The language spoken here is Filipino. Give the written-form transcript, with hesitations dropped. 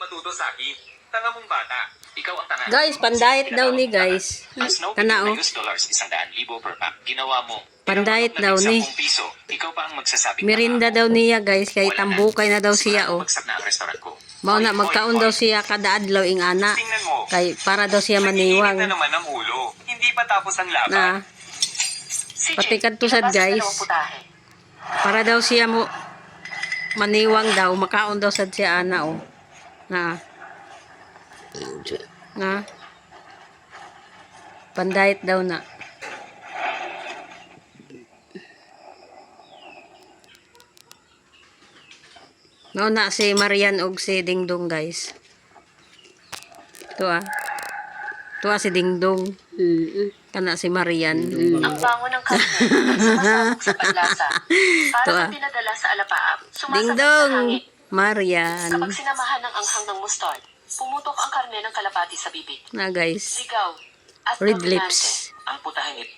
matuto sa akin. Tanga mong bata. Ikaw ang tanga. Guys, pandayet daw ni guys. Ang Snow Kana na oh. $100,000 per pack. Ginawa mo. Pandayet daw ni. Piso. Ikaw pa ang magsasabing Merinda daw niya guys, kay tambukay na daw siya oh. Bagsak na ang restaurant ko. Mao na magkaon daw siya kada adlaw ing ana. Tingnan mo. Kay para daw siya Nag-iinit maniwang. na naman ang ulo. Hindi pa tapos ang laban. Na pati kadtusad guys. Para daw siya mo maniwang daw, makaon daw sad siya ana oh. Na pandayet daw na. No na si Marian og si Dingdong guys. Ito si Dingdong. Kana si Marian. Ang bango ng karne, sumasabog sa paglasa. Para kung dinadala sa alapaap, sumasabog sa Dingdong. hangin. Marian. Kapag sinamahan ng anghang ng mustard, pumutok ang karne ng kalapati sa bibig. Na guys. Sigaw at Red dominante. lips. Ang putahing ito.